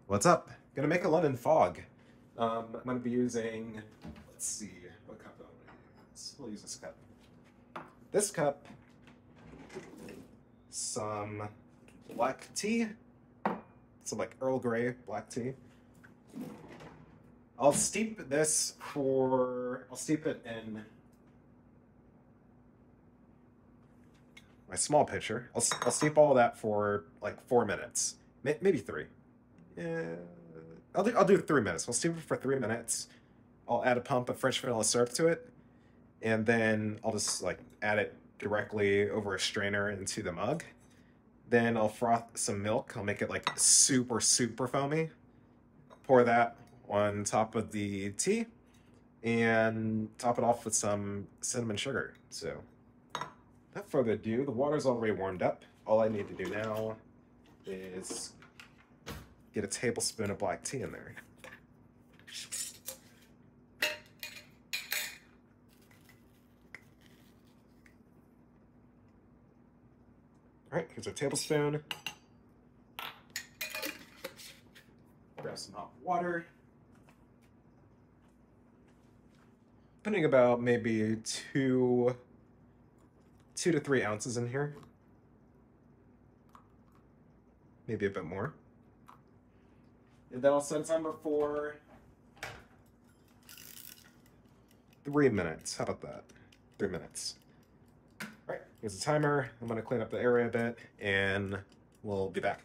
What's up? Gonna make a London fog. I'm gonna be using, let's see, what cup do I want to use? We'll use this cup. This cup, some black tea, some like Earl Grey black tea. I'll steep it in my small pitcher. I'll steep all that for like 4 minutes, maybe 3. Yeah, I'll do 3 minutes. I'll steep it for 3 minutes. I'll add a pump of French vanilla syrup to it, and then I'll just like add it directly over a strainer into the mug. Then I'll froth some milk. I'll make it like super, super foamy. Pour that on top of the tea and top it off with some cinnamon sugar. So, without further ado, the water's already warmed up. All I need to do now is get a tablespoon of black tea in there. All right, here's our tablespoon. Grab some hot water. Putting about maybe 2 to 3 ounces in here. Maybe a bit more. And then I'll set a timer for 3 minutes. How about that? 3 minutes. All right, here's the timer. I'm gonna clean up the area a bit and we'll be back.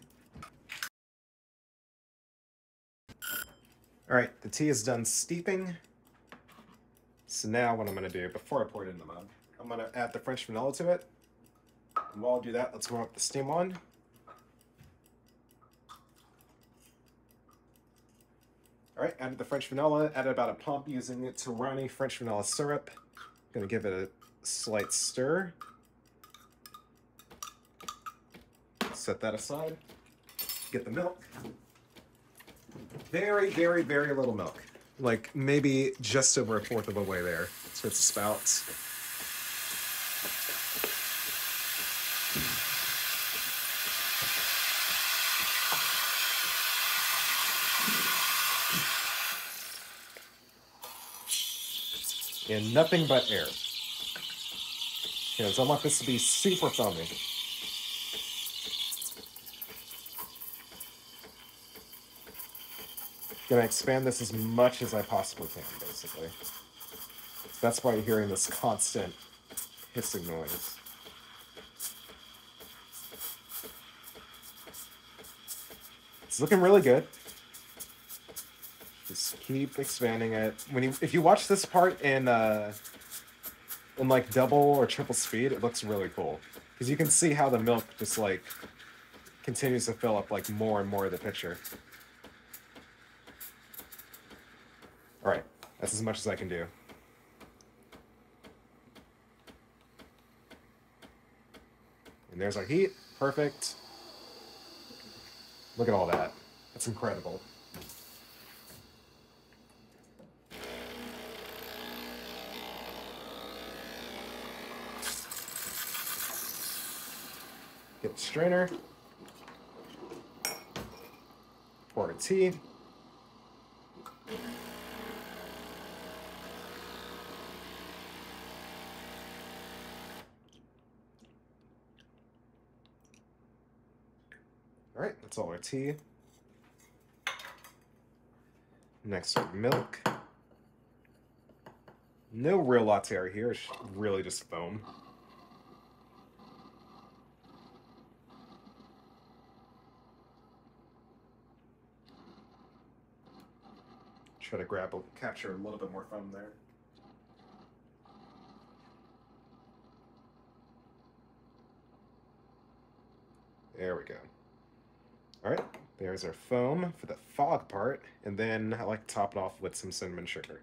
All right, the tea is done steeping. So now what I'm gonna do, before I pour it in the mug, I'm gonna add the French vanilla to it. And while I do that, let's warm up the steam on. All right, added the French vanilla, added about a pump using Torani French vanilla syrup. Gonna give it a slight stir. Set that aside. Get the milk. Very, very, very little milk. Like maybe just over a fourth of the way there. So it's a spout. And nothing but air. Because I want this to be super foamy. Gonna expand this as much as I possibly can, basically. So that's why you're hearing this constant hissing noise. It's looking really good. Just keep expanding it. If you watch this part in like double or triple speed, it looks really cool. Because you can see how the milk just like continues to fill up like more and more of the pitcher. All right, that's as much as I can do. And there's our heat, perfect. Look at all that, that's incredible. Get the strainer, pour the tea. All right, that's all our tea. Next, our milk. No real latte art here, it's really just foam. Try to capture a little bit more foam there. There we go. All right, there's our foam for the fog part, and then I like to top it off with some cinnamon sugar.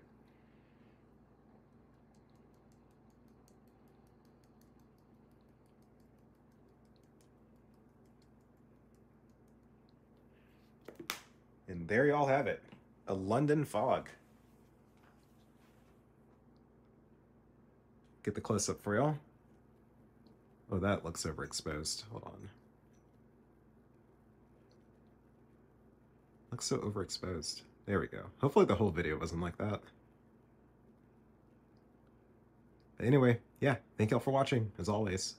And there you all have it, a London fog. Get the close-up for y'all. Oh, that looks overexposed. Hold on. Looks so overexposed. There we go. Hopefully the whole video wasn't like that. But anyway, yeah, thank y'all for watching, as always.